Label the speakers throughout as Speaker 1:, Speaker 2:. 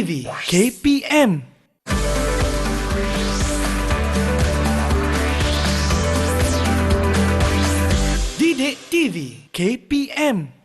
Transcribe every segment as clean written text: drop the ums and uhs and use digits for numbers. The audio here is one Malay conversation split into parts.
Speaker 1: TV KPM. Didik TV KPM.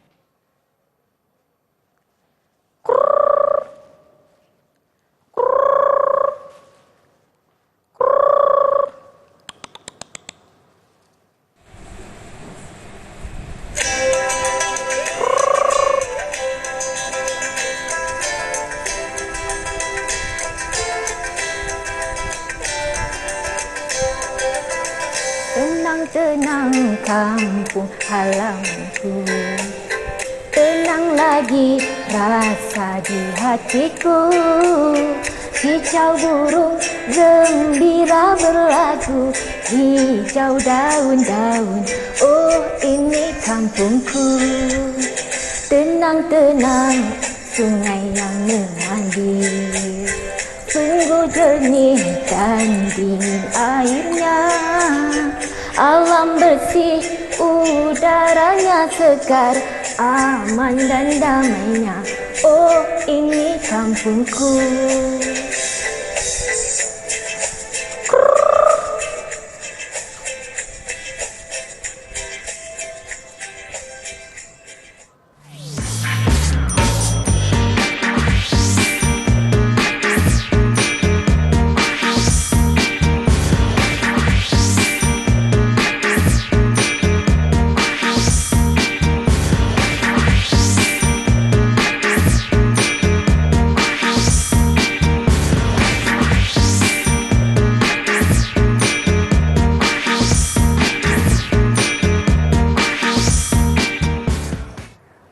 Speaker 2: Tenang kampung halamanku, tenang lagi rasa di hatiku. Kicau burung gembira berlagu, hijau daun-daun, oh ini kampungku. Tenang-tenang sungai yang mengalir, sungguh jernih dan dingin airnya. Alam bersih, udaranya segar, aman dan damainya. Oh, ini kampungku.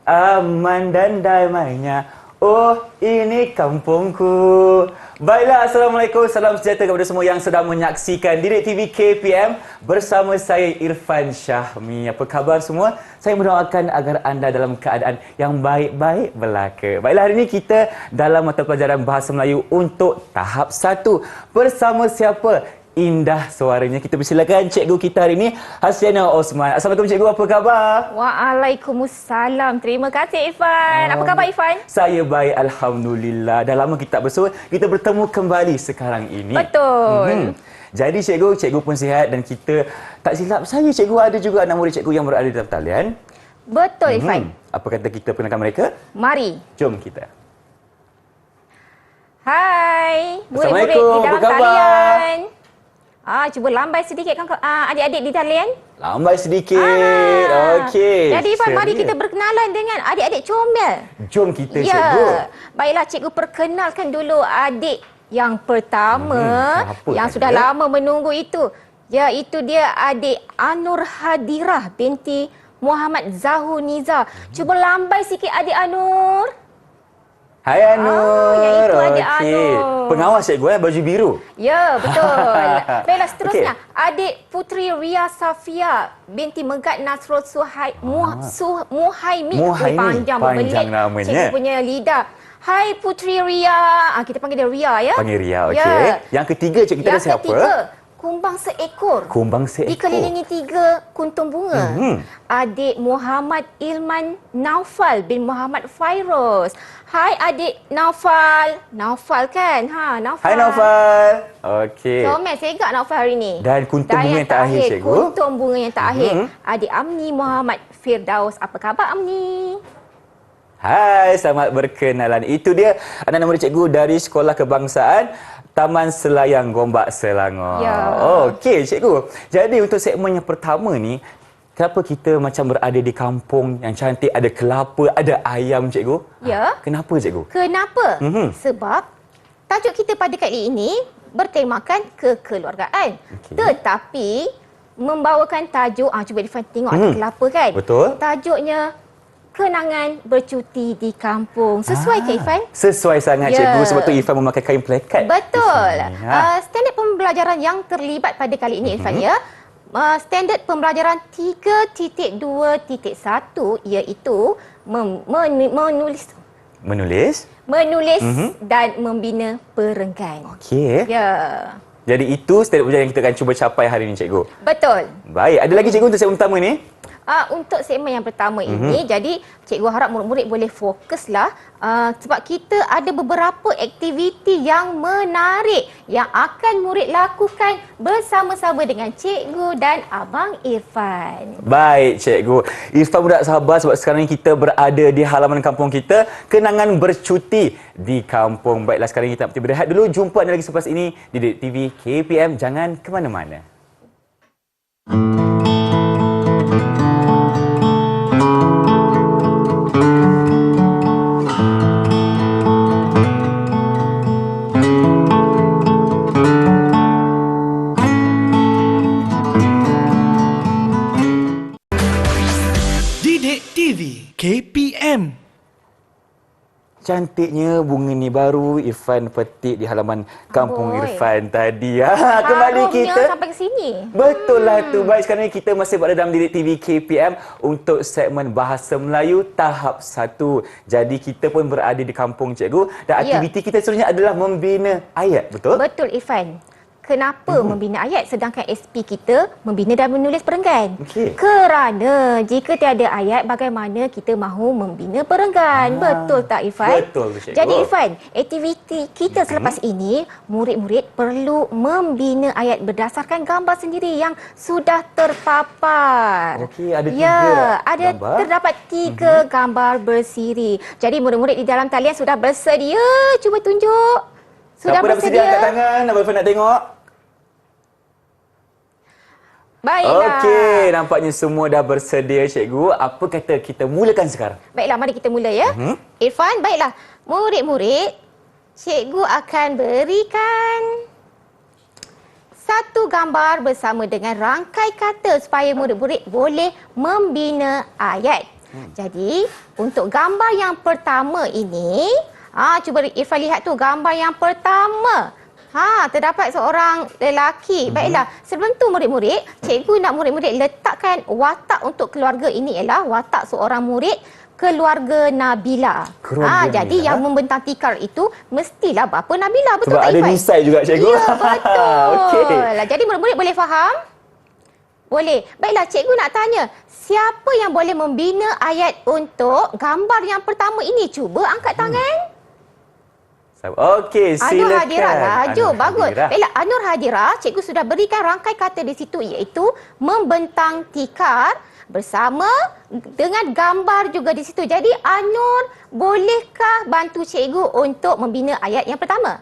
Speaker 3: Aman dan damainya, oh ini kampungku. Baiklah, Assalamualaikum, salam sejahtera kepada semua yang sedang menyaksikan Didik TV KPM bersama saya Irfan Syahmi. Apa khabar semua? Saya mendoakan agar anda dalam keadaan yang baik-baik belaka. Baiklah, hari ini kita dalam mata pelajaran Bahasa Melayu untuk tahap 1 bersama siapa? Indah suaranya. Kita persilakan cikgu kita hari ini, Hasyiana Osman. Assalamualaikum cikgu, apa khabar?
Speaker 2: Waalaikumsalam. Terima kasih Irfan. Apa khabar Irfan?
Speaker 3: Saya baik, alhamdulillah. Dah lama kita tak bersua, kita bertemu kembali sekarang ini.
Speaker 2: Betul.
Speaker 3: Jadi cikgu pun sihat dan kita tak silap saya cikgu ada juga anak murid cikgu yang berada di dalam talian.
Speaker 2: Betul Irfan.
Speaker 3: Apa kata kita perkenalkan mereka?
Speaker 2: Mari.
Speaker 3: Jom kita.
Speaker 2: Hai, murid-murid
Speaker 3: Assalamualaikum,
Speaker 2: di dalam
Speaker 3: apa khabar?
Speaker 2: talian. Cuba lambai sedikit kan adik-adik di talian.
Speaker 3: Lambai sedikit. Okey.
Speaker 2: Jadi Irfan, mari kita berkenalan dengan adik-adik comel.
Speaker 3: Jom kita
Speaker 2: Ya.
Speaker 3: cikgu.
Speaker 2: Baiklah, cikgu perkenalkan dulu adik yang pertama yang sudah lama menunggu itu. Iaitu dia adik Anur Hadirah binti Muhammad Zahuniza. Cuba lambai sikit adik Anur.
Speaker 3: Hai Anur.
Speaker 2: Iaitu adik Anur.
Speaker 3: Pengawas cikgu baju biru.
Speaker 2: Ya, betul. Baiklah, seterusnya. Adik Putri Ria Safia binti Megat Nasrul Muhaimi. Panjang
Speaker 3: Panjang namanya.
Speaker 2: Cikgu punya lidah. Hai Putri Ria. Kita panggil dia Ria ya.
Speaker 3: Panggil Ria, okey.
Speaker 2: Ya.
Speaker 3: Yang ketiga cikgu kita ada siapa?
Speaker 2: Yang ketiga, kumbang seekor.
Speaker 3: Kumbang seekor.
Speaker 2: Dikelilingi 3 kuntum bunga. Adik Muhammad Ilman Naufal bin Muhammad Fairuz. Hai adik Naufal. Naufal kan? Naufal.
Speaker 3: Hai Naufal. Okey.
Speaker 2: Comel segak Naufal hari ni.
Speaker 3: Dan kuntum bunga yang terakhir cikgu.
Speaker 2: Kuntum bunga yang terakhir. Adik Amni Muhammad Firdaus. Apa khabar Amni?
Speaker 3: Hai, selamat berkenalan. Itu dia anak-anak murid cikgu dari Sekolah Kebangsaan Taman Selayang Gombak Selangor.
Speaker 2: Ya.
Speaker 3: Okey cikgu. Jadi untuk segmen yang pertama ni, kenapa kita macam berada di kampung yang cantik, ada kelapa, ada ayam cikgu?
Speaker 2: Ya.
Speaker 3: Kenapa cikgu?
Speaker 2: Kenapa? Sebab tajuk kita pada kali ini bertemakan kekeluargaan.
Speaker 3: Okey.
Speaker 2: Tetapi membawakan tajuk, cuba Irfan tengok ada kelapa kan?
Speaker 3: Betul.
Speaker 2: Tajuknya kenangan bercuti di kampung. Sesuai ke Irfan?
Speaker 3: Sesuai sangat cikgu, sebab tu Irfan memakai kain plekat.
Speaker 2: Betul. Standard pembelajaran yang terlibat pada kali ini Irfan ya. Standard pembelajaran 3.2.1 iaitu menulis dan membina perenggan.
Speaker 3: Okey.
Speaker 2: Ya.
Speaker 3: Jadi itu standard pembelajaran yang kita akan cuba capai hari ini cikgu.
Speaker 2: Betul.
Speaker 3: Baik, ada lagi cikgu untuk segmen pertama ni?
Speaker 2: untuk segmen yang pertama ini, jadi cikgu harap murid-murid boleh fokuslah sebab kita ada beberapa aktiviti yang menarik yang akan murid lakukan bersama-sama dengan cikgu dan Abang Irfan.
Speaker 3: Baik, cikgu. Irfan pun tak sabar sebab sekarang ni kita berada di halaman kampung kita. Kenangan bercuti di kampung. Baiklah, sekarang ni kita nak berehat dulu. Jumpa anda lagi selepas ini di Didik TV KPM. Jangan ke mana-mana.
Speaker 1: Didik TV KPM.
Speaker 3: Cantiknya bunga ni baru Irfan petik di halaman kampung
Speaker 2: Amboi.
Speaker 3: Irfan tadi. Kembali
Speaker 2: Harumnya
Speaker 3: kita.
Speaker 2: sampai ke sini.
Speaker 3: Betul lah tu. Baik, sekarang ni kita masih berada dalam Didik TV KPM untuk segmen Bahasa Melayu tahap 1. Jadi kita pun berada di kampung, cikgu. Dan
Speaker 2: Ya.
Speaker 3: aktiviti kita seterusnya adalah membina ayat, betul?
Speaker 2: Betul, Irfan. Kenapa membina ayat sedangkan SP kita membina dan menulis perenggan?
Speaker 3: Okey.
Speaker 2: Kerana jika tiada ayat, bagaimana kita mahu membina perenggan? Betul tak, Irfan?
Speaker 3: Betul, cikgu.
Speaker 2: Jadi, Irfan, aktiviti kita selepas ini, murid-murid perlu membina ayat berdasarkan gambar sendiri yang sudah terpapar.
Speaker 3: Okey, ada 3
Speaker 2: Ya, ada
Speaker 3: gambar.
Speaker 2: terdapat 3 gambar bersiri. Jadi, murid-murid di dalam talian sudah bersedia. Cuba tunjuk. Sudah
Speaker 3: Siapa dah bersedia angkat tangan? Abang Irfan nak tengok.
Speaker 2: Baiklah.
Speaker 3: Okey, nampaknya semua dah bersedia, cikgu. Apa kata kita mulakan sekarang?
Speaker 2: Baiklah, mari kita mula ya. Irfan, baiklah. Murid-murid, cikgu akan berikan satu gambar bersama dengan rangkai kata supaya murid-murid boleh membina ayat. Jadi, untuk gambar yang pertama ini, cuba Irfan lihat tu gambar yang pertama. Terdapat seorang lelaki. Baiklah, sebelum tu murid-murid, cikgu nak murid-murid letakkan watak untuk keluarga ini ialah watak seorang murid keluarga Nabila.
Speaker 3: Keluarga
Speaker 2: Jadi
Speaker 3: Nabila.
Speaker 2: yang membentang tikar itu mestilah bapa Nabila. Betul
Speaker 3: Sebab
Speaker 2: tak,
Speaker 3: ada
Speaker 2: Irfan?
Speaker 3: nisai juga, cikgu.
Speaker 2: Ya, betul.
Speaker 3: Okey.
Speaker 2: Jadi murid-murid boleh faham? Boleh. Baiklah, cikgu nak tanya, siapa yang boleh membina ayat untuk gambar yang pertama ini? Cuba angkat tangan.
Speaker 3: Okey, silakan.
Speaker 2: Anur Hadirah, laju.
Speaker 3: Anur
Speaker 2: Bagus.
Speaker 3: Hadirah.
Speaker 2: Baiklah, Anur Hadirah, cikgu sudah berikan rangkai kata di situ iaitu membentang tikar bersama dengan gambar juga di situ. Jadi, Anur, bolehkah bantu cikgu untuk membina ayat yang pertama?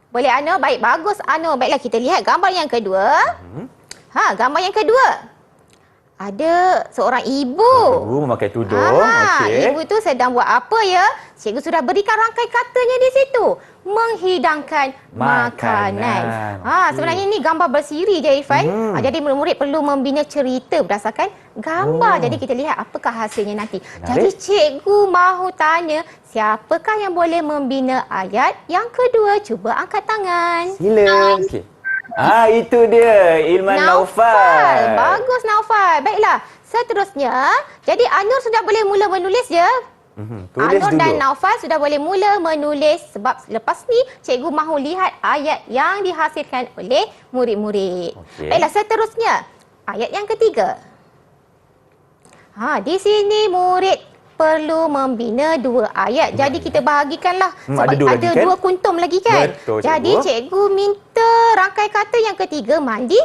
Speaker 2: Boleh, Anur? Baik, bagus, Anur. Baiklah, kita lihat gambar yang kedua. Gambar yang kedua. Ada seorang ibu.
Speaker 3: Ibu memakai tudung. Okey.
Speaker 2: Ibu tu sedang buat apa ya? Cikgu sudah berikan rangkai katanya di situ. Menghidangkan makanan.
Speaker 3: Okey.
Speaker 2: Sebenarnya ini gambar bersiri je, Irfan. Jadi murid-murid perlu membina cerita berdasarkan gambar. Jadi kita lihat apakah hasilnya nanti. Jadi cikgu mahu tanya, siapakah yang boleh membina ayat yang kedua? Cuba angkat tangan.
Speaker 3: Sila. Okey. Itu dia. Ilman Naufal.
Speaker 2: Bagus, Naufal. Baiklah. Seterusnya, jadi Anur sudah boleh mula menulis ya.
Speaker 3: Tulis
Speaker 2: Anur
Speaker 3: dulu.
Speaker 2: dan Naufal sudah boleh mula menulis sebab lepas ni cikgu mahu lihat ayat yang dihasilkan oleh murid-murid.
Speaker 3: Okey.
Speaker 2: Baiklah, seterusnya ayat yang ketiga. Di sini murid perlu membina 2 ayat. Jadi kita bahagikanlah sebab
Speaker 3: ada 2 lagi kan?
Speaker 2: 2 kuntum lagi kan.
Speaker 3: Betul, cikgu.
Speaker 2: Jadi cikgu minta rangkai kata yang ketiga mandi.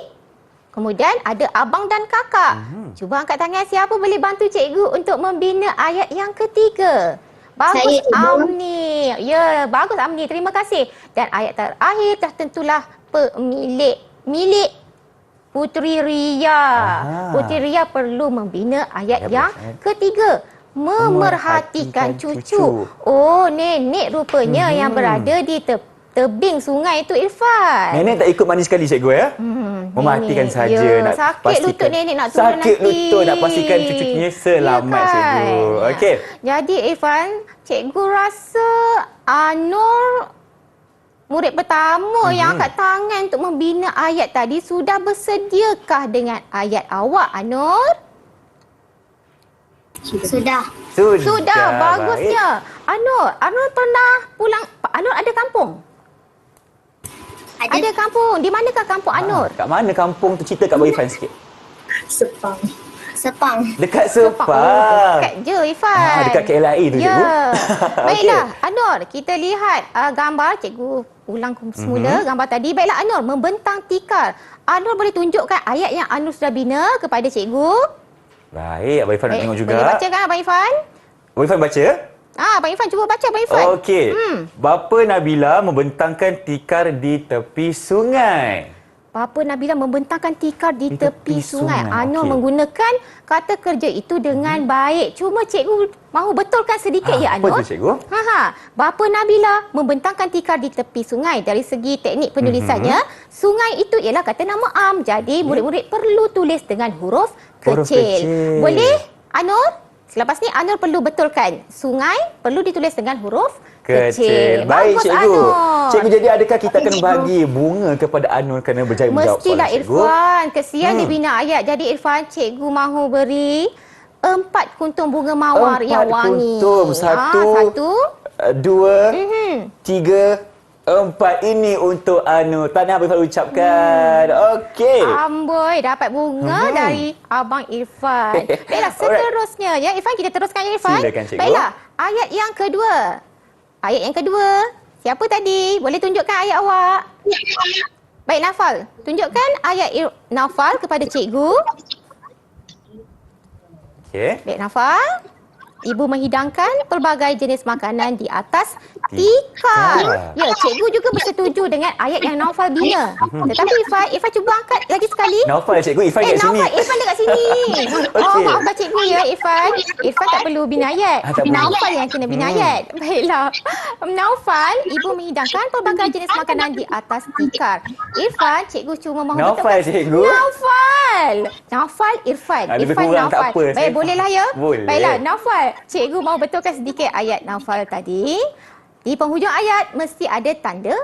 Speaker 2: Kemudian ada abang dan kakak. Cuba angkat tangan, siapa boleh bantu cikgu untuk membina ayat yang ketiga? Bagus,
Speaker 4: Saya, Cikgu.
Speaker 2: Amni. Ya, bagus Amni. Terima kasih. Dan ayat terakhir dah tentulah milik Puteri Ria. Puteri Ria perlu membina ayat yang ketiga. Memerhatikan cucu. Oh, nenek rupanya yang berada di tebing sungai itu, Irfan.
Speaker 3: Nenek tak ikut mandi sekali, cikgu ya? Mematikan
Speaker 2: Nenek.
Speaker 3: saja.
Speaker 2: Ya,
Speaker 3: Nak
Speaker 2: sakit
Speaker 3: pastikan.
Speaker 2: lutut nenek nak turun nanti.
Speaker 3: Sakit lutut nak pastikan cucunya selamat,
Speaker 2: Ya kan?
Speaker 3: cikgu. Okey.
Speaker 2: Jadi, Irfan, cikgu rasa Anur, murid pertama yang angkat tangan untuk membina ayat tadi, sudah bersediakah dengan ayat awak, Anur?
Speaker 4: Sudah.
Speaker 2: Sudah, bagusnya. Anur pernah pulang, Anur ada kampung? Ada kampung. Di manakah kampung Anur?
Speaker 3: Kat mana kampung tu? Cerita kat Abang Irfan sikit.
Speaker 4: Sepang. Sepang.
Speaker 3: Dekat
Speaker 2: Oh,
Speaker 3: Sepang.
Speaker 2: dekat je Irfan.
Speaker 3: Dekat KLIA tu, cikgu.
Speaker 2: Ya. Baiklah,
Speaker 3: Okey.
Speaker 2: Anur, kita lihat gambar. Cikgu ulang semula gambar tadi. Baiklah Anur, membentang tikar. Anur boleh tunjukkan ayat yang Anur sudah bina kepada cikgu?
Speaker 3: Baik, Abang Irfan nak tengok juga.
Speaker 2: Boleh baca kan Abang Irfan?
Speaker 3: Abang Irfan baca?
Speaker 2: Abang Irfan cuba baca Abang Irfan.
Speaker 3: Okey. Bapa Nabila membentangkan tikar di tepi sungai.
Speaker 2: Bapa Nabila membentangkan tikar di tepi sungai. Anur
Speaker 3: Okey.
Speaker 2: menggunakan kata kerja itu dengan baik. Cuma cikgu mahu betulkan sedikit ya Anur.
Speaker 3: Apa tu, cikgu?
Speaker 2: Bapa Nabila membentangkan tikar di tepi sungai. Dari segi teknik penulisannya, sungai itu ialah kata nama am. Jadi murid-murid perlu tulis dengan huruf
Speaker 3: Huruf
Speaker 2: kecil.
Speaker 3: kecil.
Speaker 2: Boleh Anur? Selepas ni Anur perlu betulkan. Sungai perlu ditulis dengan huruf kecil.
Speaker 3: Baik,
Speaker 2: Bagus,
Speaker 3: cikgu.
Speaker 2: Anur.
Speaker 3: Cikgu, jadi adakah kita akan bagi bunga kepada Anur kerana berjaya menjawab
Speaker 2: Mestilah
Speaker 3: soalan cikgu?
Speaker 2: Irfan. Kesian dia bina ayat. Jadi Irfan, cikgu mahu beri 4 kuntum bunga mawar yang wangi.
Speaker 3: Kuntum. Satu, dua, tiga, 4. Ini untuk Anur. Tahniah Abang Irfan ucapkan. Okey.
Speaker 2: Amboi, dapat bunga dari Abang Irfan. Baiklah, seterusnya ya. Irfan, kita teruskan ya Irfan.
Speaker 3: Silakan, cikgu.
Speaker 2: Baiklah, ayat yang kedua. Ayat yang kedua. Siapa tadi? Boleh tunjukkan ayat awak? Baik, Nafal. Tunjukkan ayat Nafal kepada cikgu.
Speaker 3: Okey.
Speaker 2: Baik, Nafal. Ibu menghidangkan pelbagai jenis makanan di atas tikar. Ya, cikgu juga bersetuju dengan ayat yang Naufal bina. Tetapi Irfan cuba angkat lagi sekali.
Speaker 3: Naufal, cikgu. Irfan kat sini.
Speaker 2: Naufal, Irfan dekat sini.
Speaker 3: Okey.
Speaker 2: Maafkan cikgu ya, Irfan. Irfan tak perlu bina ayat.
Speaker 3: Tak perlu.
Speaker 2: Naufal yang kena bina ayat. Baiklah. Naufal, ibu menghidangkan pelbagai jenis makanan di atas tikar. Irfan, cikgu cuma mahu
Speaker 3: Naufal, cikgu.
Speaker 2: Naufal, Irfan.
Speaker 3: Lebih
Speaker 2: Irfan,
Speaker 3: kurang tak
Speaker 2: Naufal.
Speaker 3: apa.
Speaker 2: Baik, bolehlah ya?
Speaker 3: Boleh.
Speaker 2: Baiklah, Naufal. Cikgu mahu betulkan sedikit ayat Naufal tadi. Di penghujung ayat mesti ada tanda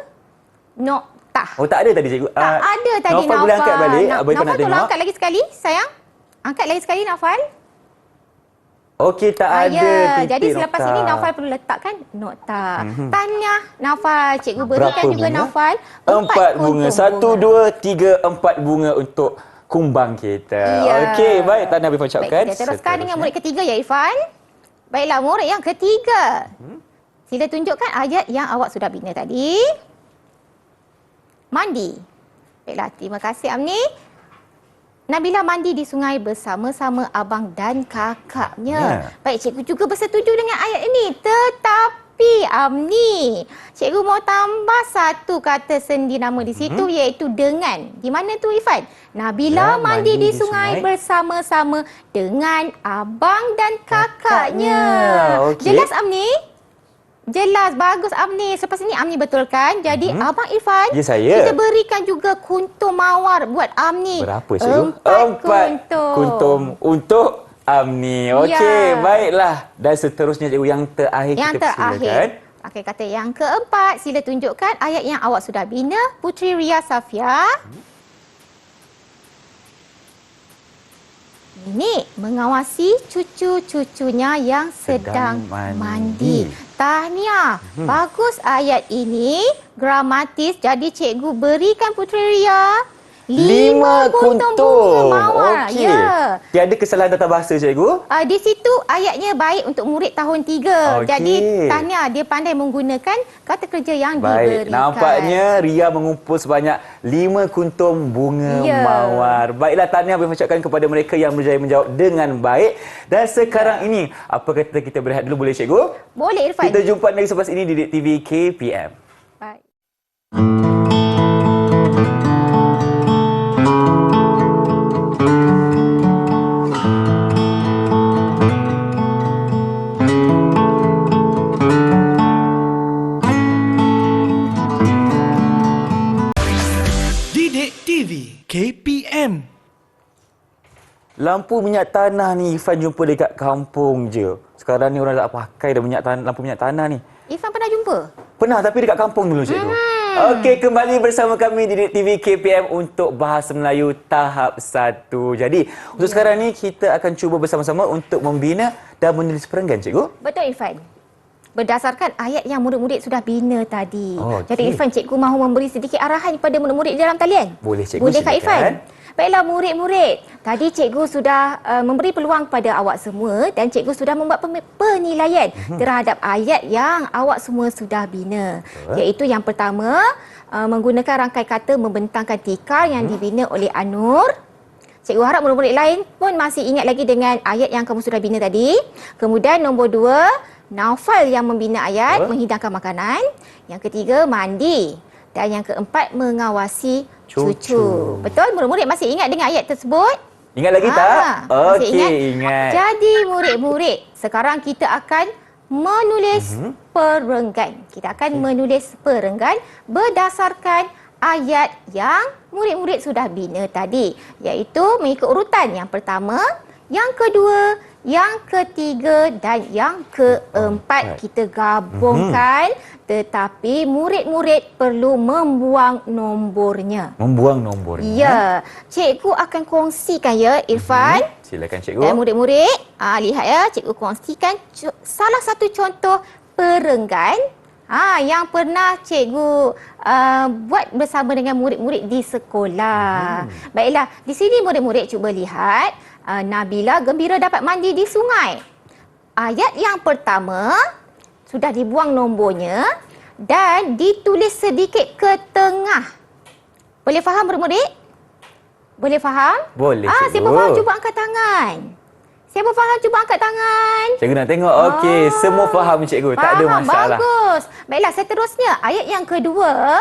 Speaker 2: noktah.
Speaker 3: Oh, tak ada tadi, cikgu.
Speaker 2: Tak ada tadi
Speaker 3: Naufal boleh angkat balik. Abang Irfan nak
Speaker 2: Naufal, tolong
Speaker 3: tengok.
Speaker 2: angkat lagi sekali, sayang. Angkat lagi sekali, Naufal.
Speaker 3: Okey, tak ada titik
Speaker 2: Jadi selepas
Speaker 3: nokta.
Speaker 2: ini Naufal perlu letakkan nokta. Tahniah Naufal. Cikgu berikan
Speaker 3: Berapa
Speaker 2: juga
Speaker 3: bunga?
Speaker 2: Naufal
Speaker 3: 4 bunga.
Speaker 2: kuntum
Speaker 3: 1, 2, 3, 4 bunga untuk kumbang kita.
Speaker 2: Ya.
Speaker 3: Okey, baik. Tahniah Abang Irfan ucapkan.
Speaker 2: Baik, kita teruskan dengan murid ketiga ya, Irfan. Baiklah, murid yang ketiga. Sila tunjukkan ayat yang awak sudah bina tadi. Mandi. Baiklah, terima kasih Amni. Nabila mandi di sungai bersama-sama abang dan kakaknya.
Speaker 3: Ya.
Speaker 2: Baik, cikgu juga bersetuju dengan ayat ini. Tetapi Amni, cikgu mau tambah satu kata sendi nama di situ iaitu dengan. Di mana tu Irfan? Nabila
Speaker 3: Ya,
Speaker 2: mandi di sungai bersama-sama dengan abang dan kakaknya.
Speaker 3: Okey.
Speaker 2: Jelas Amni? Jelas, bagus Amni. Selepas ini Amni betulkan. Jadi Abang Irfan,
Speaker 3: Ya, saya.
Speaker 2: kita berikan juga kuntum mawar buat Amni.
Speaker 3: Berapa, cikgu?
Speaker 2: 4 kuntum.
Speaker 3: kuntum untuk Amni. Okey,
Speaker 2: Ya.
Speaker 3: baiklah. Dan seterusnya, cikgu, yang terakhir
Speaker 2: Yang
Speaker 3: kita persilakan.
Speaker 2: terakhir. Okey, kata yang keempat, sila tunjukkan ayat yang awak sudah bina, Putri Ria Safia. Nenek mengawasi cucu-cucunya yang sedang mandi. Tahniah. Bagus ayat ini. Gramatis. Jadi cikgu berikan Putri Ria 5 kuntum bunga mawar.
Speaker 3: Okey.
Speaker 2: Ya.
Speaker 3: Tiada kesalahan tata bahasa, cikgu?
Speaker 2: Di situ ayatnya baik untuk murid tahun 3.
Speaker 3: Okey.
Speaker 2: Jadi tahniah, dia pandai menggunakan kata kerja yang
Speaker 3: Baik,
Speaker 2: diberikan.
Speaker 3: nampaknya Ria mengumpul sebanyak 5 kuntum bunga
Speaker 2: Ya.
Speaker 3: mawar. Baiklah, tahniah kami ucapkan kepada mereka yang berjaya menjawab dengan baik. Dan sekarang ini, apa kata kita berehat dulu, boleh cikgu?
Speaker 2: Boleh Irfan.
Speaker 3: Kita jumpa lagi selepas ini di Didik TV KPM.
Speaker 2: Baik.
Speaker 1: Didik TV KPM.
Speaker 3: Lampu minyak tanah ni Irfan jumpa dekat kampung je. Sekarang ni orang tak pakai dah lampu minyak tanah ni.
Speaker 2: Irfan pernah jumpa?
Speaker 3: Pernah, tapi dekat kampung dulu, cikgu. Okey, kembali bersama kami di Didik TV KPM untuk Bahasa Melayu tahap 1. Jadi, untuk sekarang ni kita akan cuba bersama-sama untuk membina dan menulis perenggan, cikgu.
Speaker 2: Betul Irfan. Berdasarkan ayat yang murid-murid sudah bina tadi.
Speaker 3: Oh, okey.
Speaker 2: Jadi Irfan, cikgu mahu memberi sedikit arahan kepada murid-murid di dalam talian.
Speaker 3: Boleh, cikgu,
Speaker 2: Boleh Kak
Speaker 3: silakan.
Speaker 2: Irfan? Baiklah murid-murid, tadi cikgu sudah memberi peluang kepada awak semua dan cikgu sudah membuat penilaian terhadap ayat yang awak semua sudah bina. Iaitu yang pertama, menggunakan rangkai kata membentangkan tikar yang dibina oleh Anur. Cikgu harap murid-murid lain pun masih ingat lagi dengan ayat yang kamu sudah bina tadi. Kemudian nombor 2, Naufal yang membina ayat menghidangkan makanan. Yang ketiga, mandi. Dan yang keempat, mengawasi cucu. Betul? Murid-murid masih ingat dengan ayat tersebut?
Speaker 3: Ingat lagi tak?
Speaker 2: Masih
Speaker 3: Ingat.
Speaker 2: Jadi murid-murid, sekarang kita akan menulis perenggan. Kita akan menulis perenggan berdasarkan ayat yang murid-murid sudah bina tadi. Iaitu mengikut urutan. Yang pertama, yang kedua, yang ketiga dan yang keempat. Kita gabungkan, tetapi murid-murid perlu membuang nombornya.
Speaker 3: Membuang nombornya.
Speaker 2: Ya, cikgu akan kongsikan ya Irfan.
Speaker 3: Silakan cikgu.
Speaker 2: Dan murid-murid, lihat ya, cikgu kongsikan salah satu contoh perenggan yang pernah cikgu buat bersama dengan murid-murid di sekolah. Baiklah, di sini murid-murid cuba lihat. Nabila gembira dapat mandi di sungai. Ayat yang pertama sudah dibuang nombornya dan ditulis sedikit ke tengah. Boleh faham murid-murid? Boleh faham?
Speaker 3: Boleh,
Speaker 2: siapa faham cuba angkat tangan. Siapa faham cuba angkat tangan.
Speaker 3: Cikgu nak tengok. Okey, semua faham cikgu. Tak ada masalah.
Speaker 2: Bagus. Baiklah, seterusnya ayat yang kedua.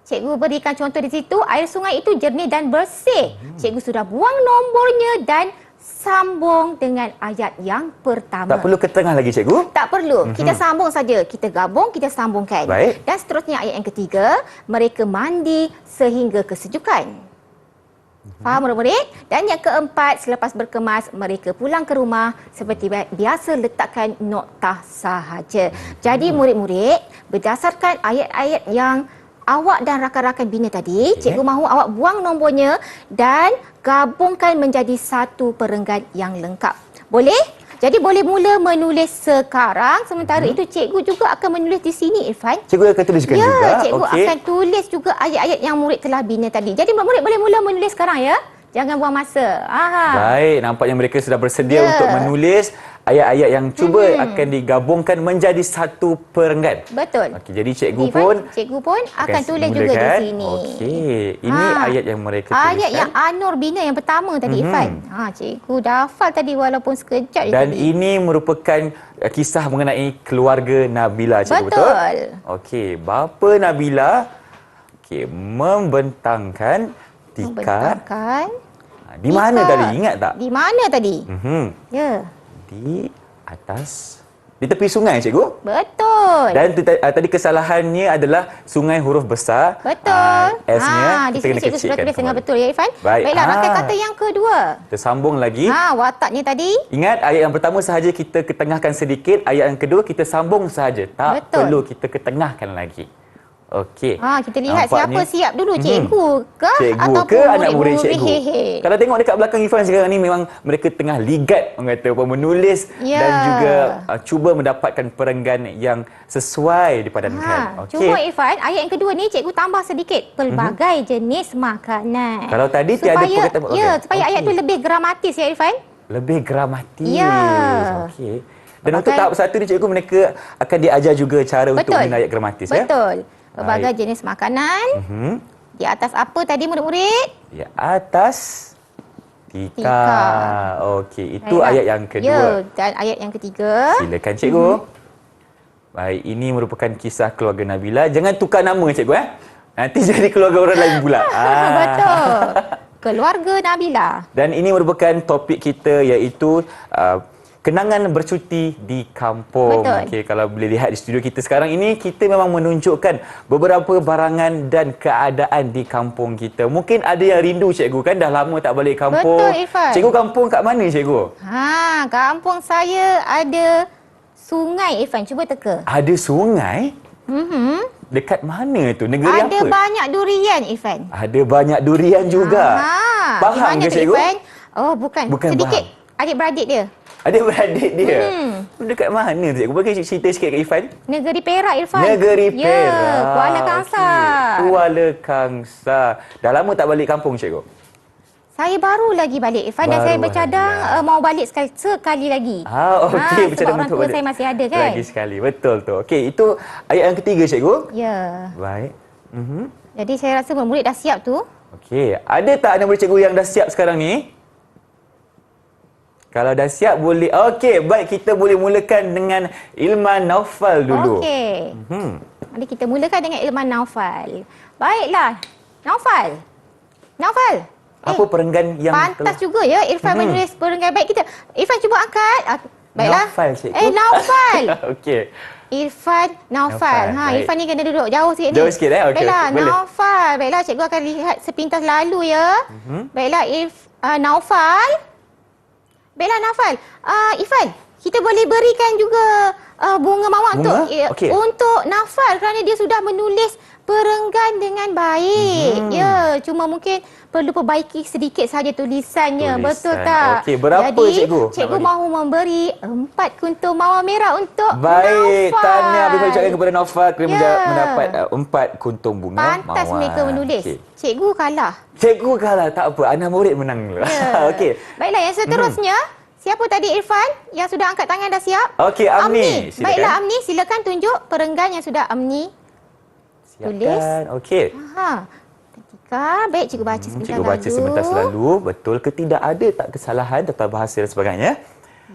Speaker 2: Cikgu berikan contoh di situ, air sungai itu jernih dan bersih. Cikgu sudah buang nombornya dan sambung dengan ayat yang pertama.
Speaker 3: Tak perlu ke tengah lagi cikgu?
Speaker 2: Tak perlu. Kita sambung saja. Kita gabung, kita sambungkan.
Speaker 3: Baik.
Speaker 2: Dan seterusnya ayat yang ketiga, mereka mandi sehingga kesejukan. Faham murid-murid? Dan yang keempat, selepas berkemas, mereka pulang ke rumah seperti biasa letakkan noktah sahaja. Jadi murid-murid, berdasarkan ayat-ayat yang awak dan rakan-rakan bina tadi, cikgu mahu awak buang nombornya dan gabungkan menjadi satu perenggan yang lengkap. Boleh? Jadi boleh mula menulis sekarang, sementara itu cikgu juga akan menulis di sini Irfan.
Speaker 3: Cikgu akan tuliskan juga?
Speaker 2: Ya, cikgu akan tulis juga ayat-ayat yang murid telah bina tadi. Jadi murid boleh mula menulis sekarang ya. Jangan buang masa.
Speaker 3: Baik, nampaknya mereka sudah bersedia untuk menulis ayat-ayat yang cuba akan digabungkan menjadi satu perenggan.
Speaker 2: Betul.
Speaker 3: Okey, jadi cikgu
Speaker 2: Cikgu pun akan tulis juga di sini.
Speaker 3: Okey, ini ayat yang mereka tuliskan.
Speaker 2: Ayat yang Anur bina yang pertama tadi Irfan. Cikgu dah hafal tadi walaupun sekejap.
Speaker 3: Dan ini merupakan kisah mengenai keluarga Nabila, cikgu, betul?
Speaker 2: Betul.
Speaker 3: Okey, bapa Nabila membentangkan tikar. Di mana tadi? Ingat tak?
Speaker 2: Di mana tadi? Ya.
Speaker 3: Di atas, di tepi sungai, cikgu.
Speaker 2: Betul.
Speaker 3: Dan tadi kesalahannya adalah sungai huruf besar.
Speaker 2: Betul.
Speaker 3: S-nya
Speaker 2: di
Speaker 3: kita
Speaker 2: sini
Speaker 3: kena
Speaker 2: cikgu sudah
Speaker 3: kecilkan
Speaker 2: tulis dengan
Speaker 3: kembali.
Speaker 2: betul ya Irfan.
Speaker 3: Baiklah,
Speaker 2: rangkai kata yang kedua.
Speaker 3: Kita sambung lagi.
Speaker 2: Wataknya tadi.
Speaker 3: Ingat, ayat yang pertama sahaja kita ketengahkan sedikit. Ayat yang kedua kita sambung sahaja. Tak perlu kita ketengahkan lagi. Okey.
Speaker 2: Kita lihat
Speaker 3: nampaknya,
Speaker 2: siapa siap dulu, cikgu ke
Speaker 3: cikgu
Speaker 2: ataupun
Speaker 3: ke anak murid cikgu.
Speaker 2: Hehe.
Speaker 3: Kalau tengok dekat belakang Irfan sekarang ni memang mereka tengah ligat orang kata menulis dan juga cuba mendapatkan perenggan yang sesuai dipadankan. Okey.
Speaker 2: Cuma Irfan, ayat yang kedua ni cikgu tambah sedikit pelbagai jenis makanan.
Speaker 3: Kalau tadi tiada perkataan
Speaker 2: supaya ayat tu lebih gramatis ya Irfan.
Speaker 3: Lebih gramatis.
Speaker 2: Ya.
Speaker 3: Okey. Dan untuk tahap satu ni cikgu mereka akan diajar juga cara untuk mengenai ayat gramatis ya.
Speaker 2: Betul. Pelbagai jenis makanan. Di atas apa tadi murid-murid?
Speaker 3: Di atas tikar. Okey, itu ayat yang kedua.
Speaker 2: Ya, dan ayat yang ketiga.
Speaker 3: Silakan cikgu. Baik, ini merupakan kisah keluarga Nabila. Jangan tukar nama cikgu Nanti jadi keluarga orang lain pula.
Speaker 2: Betul. Keluarga Nabila.
Speaker 3: Dan ini merupakan topik kita iaitu kenangan bercuti di kampung. Okey, kalau boleh lihat di studio kita sekarang ini, kita memang menunjukkan beberapa barangan dan keadaan di kampung kita. Mungkin ada yang rindu cikgu kan, dah lama tak balik kampung.
Speaker 2: Betul, Irfan.
Speaker 3: Cikgu kampung kat mana cikgu?
Speaker 2: Kampung saya ada sungai Irfan, cuba teka.
Speaker 3: Ada sungai? Dekat mana tu? Negeri apa?
Speaker 2: Ada banyak durian Irfan.
Speaker 3: Ada banyak durian juga. Faham ke cikgu?
Speaker 2: Irfan? Oh, bukan. Sedikit
Speaker 3: faham.
Speaker 2: adik-beradik dia.
Speaker 3: Adik-beradik dia? Dekat mana tu cikgu? Boleh cerita sikit kat Irfan?
Speaker 2: Negeri Perak Irfan.
Speaker 3: Negeri Perak.
Speaker 2: Ya, Kuala Kangsar.
Speaker 3: Kuala Kangsar. Dah lama tak balik kampung cikgu?
Speaker 2: Saya baru lagi balik Irfan dan
Speaker 3: Baru
Speaker 2: saya
Speaker 3: lagi,
Speaker 2: bercadang
Speaker 3: ya.
Speaker 2: Mau balik sekali lagi.
Speaker 3: Okey,
Speaker 2: sebab
Speaker 3: bercadang
Speaker 2: orang
Speaker 3: untuk
Speaker 2: tua
Speaker 3: balik.
Speaker 2: saya masih ada kan.
Speaker 3: Lagi sekali, betul tu. Okey, itu ayat yang ketiga cikgu.
Speaker 2: Ya.
Speaker 3: Baik.
Speaker 2: Jadi saya rasa murid dah siap tu.
Speaker 3: Okey, ada tak anak murid cikgu yang dah siap sekarang ni? Kalau dah siap boleh. Okey, baik, kita boleh mulakan dengan Ilman Naufal dulu.
Speaker 2: Okey. Mari kita mulakan dengan Ilman Naufal. Baiklah. Naufal.
Speaker 3: Apa perenggan yang
Speaker 2: Pantas juga ya Irfan menulis perenggan. Baik kita. Irfan cuba angkat. Baiklah.
Speaker 3: Naufal, cikgu.
Speaker 2: Naufal.
Speaker 3: Okey.
Speaker 2: Irfan Naufal.
Speaker 3: Baik.
Speaker 2: Irfan ni kena duduk jauh sikit ni.
Speaker 3: Jauh sikit okey.
Speaker 2: Baiklah,
Speaker 3: Boleh.
Speaker 2: Naufal. Baiklah, cikgu akan lihat sepintas lalu ya. Baiklah, Naufal. Baiklah, Naufal. Irfan, kita boleh berikan juga bunga mawar
Speaker 3: Bunga? Okey.
Speaker 2: untuk Naufal kerana dia sudah menulis perenggan dengan baik. Ya, cuma mungkin perlu perbaiki sedikit saja tulisannya. Betul tak?
Speaker 3: Okey, berapa
Speaker 2: Jadi,
Speaker 3: cikgu?
Speaker 2: Cikgu mahu memberi 4 kuntung mawar merah untuk
Speaker 3: Baik,
Speaker 2: Naufal.
Speaker 3: tahniah bagi ucapkan kepada Naufal kerana
Speaker 2: Ya.
Speaker 3: mendapat 4 kuntung bunga
Speaker 2: Pantas
Speaker 3: mawar.
Speaker 2: mereka menulis.
Speaker 3: Okey.
Speaker 2: Cikgu kalah.
Speaker 3: Cikgu kalah, tak apa. Anak murid menang dulu.
Speaker 2: Ya.
Speaker 3: Okey.
Speaker 2: Baiklah, yang seterusnya, siapa tadi Irfan yang sudah angkat tangan dah siap?
Speaker 3: Okey, Amni. Silakan.
Speaker 2: Baiklah Amni, silakan tunjuk perenggan yang sudah Amni tulis.
Speaker 3: Siapkan. Okey.
Speaker 2: Ketika, baik cikgu baca sebentar
Speaker 3: Cikgu baca sebentar selalu. Betul ke tidak ada tak kesalahan tata bahasa dan sebagainya?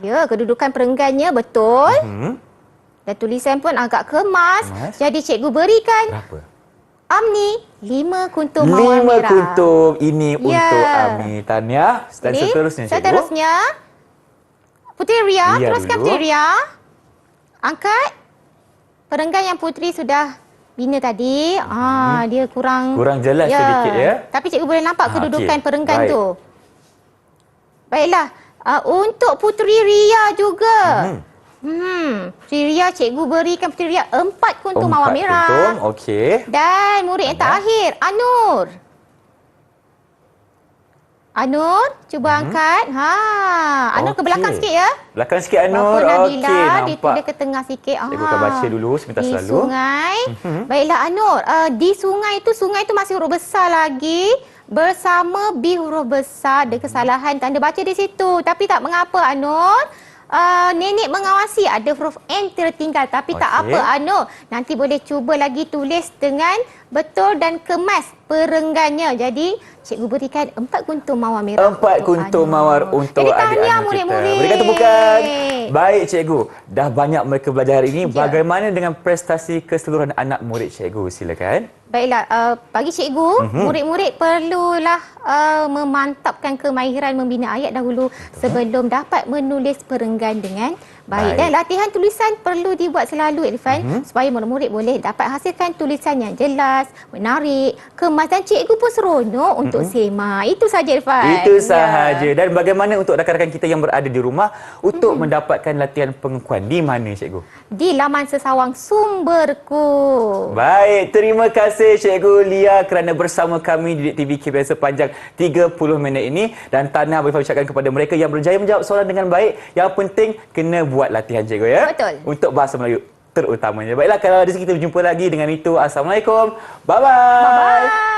Speaker 2: Ya, kedudukan perenggannya betul. Dan tulisan pun agak kemas. Jadi cikgu berikan
Speaker 3: Berapa?
Speaker 2: Amni 5 kuntung mawar
Speaker 3: 5
Speaker 2: merah.
Speaker 3: kuntung ini
Speaker 2: Ya.
Speaker 3: untuk Amni. Tahniah. Dan
Speaker 2: Jadi,
Speaker 3: seterusnya cikgu.
Speaker 2: Seterusnya, Puteri Ria.
Speaker 3: Ria
Speaker 2: Teruskan
Speaker 3: dulu.
Speaker 2: Puteri Ria. Angkat. Perenggan yang Puteri sudah bina tadi. Dia kurang
Speaker 3: jelas sedikit ya.
Speaker 2: Tapi cikgu boleh nampak kedudukan
Speaker 3: okey.
Speaker 2: perenggan
Speaker 3: Baik.
Speaker 2: tu. Baiklah. Untuk Puteri Ria juga. Puteri Ria, cikgu berikan Puteri Ria 4 kuntung mawar
Speaker 3: 4
Speaker 2: merah.
Speaker 3: kuntung, okey.
Speaker 2: Dan murid yang terakhir, Anur. Anur, cuba angkat. Anur ke belakang sikit ya.
Speaker 3: Belakang sikit Anur.
Speaker 2: Bapa
Speaker 3: Okey,
Speaker 2: Nabila,
Speaker 3: nampak.
Speaker 2: ditulis ke tengah sikit.
Speaker 3: Cikgu akan baca dulu sebentar
Speaker 2: di
Speaker 3: selalu.
Speaker 2: sungai. Baiklah Anur, di sungai itu masih huruf besar lagi. Bersama B huruf besar. Ada kesalahan tanda baca di situ. Tapi tak mengapa Anur. Nenek mengawasi ada huruf N tertinggal. Tapi tak
Speaker 3: Okey.
Speaker 2: apa Anur. Nanti boleh cuba lagi tulis dengan betul dan kemas perenggannya. Jadi cikgu berikan 4 kuntung mawar merah.
Speaker 3: 4 kuntung mawar untuk
Speaker 2: Jadi
Speaker 3: adik-adik
Speaker 2: tahniah
Speaker 3: kita.
Speaker 2: murid-murid.
Speaker 3: Berikan tepukan. Baik cikgu, dah banyak mereka belajar hari ini.
Speaker 2: Ya.
Speaker 3: Bagaimana dengan prestasi keseluruhan anak murid cikgu? Silakan.
Speaker 2: Baiklah, bagi cikgu, murid-murid perlulah memantapkan kemahiran membina ayat dahulu sebelum dapat menulis perenggan dengan baik. Dan latihan tulisan perlu dibuat selalu Irfan supaya murid-murid boleh dapat hasilkan tulisan yang jelas, menarik, kemas dan cikgu pun seronok untuk semak. Itu saja Irfan.
Speaker 3: Itu sahaja. Dan bagaimana untuk rakan-rakan kita yang berada di rumah untuk mendapatkan latihan pengukuhan? Di mana cikgu?
Speaker 2: Di laman Sesawang Sumberku.
Speaker 3: Baik, terima kasih Cikgu Lia kerana bersama kami di Didik TV KPM sepanjang 30 minit ini. Dan tahniah bagi ucapkan kepada mereka yang berjaya menjawab soalan dengan baik. Yang penting kena buat latihan cikgu ya.
Speaker 2: Betul.
Speaker 3: Untuk bahasa Melayu terutamanya. Baiklah, kalau rezeki kita berjumpa lagi dengan itu. Assalamualaikum. Bye-bye.
Speaker 2: Bye-bye.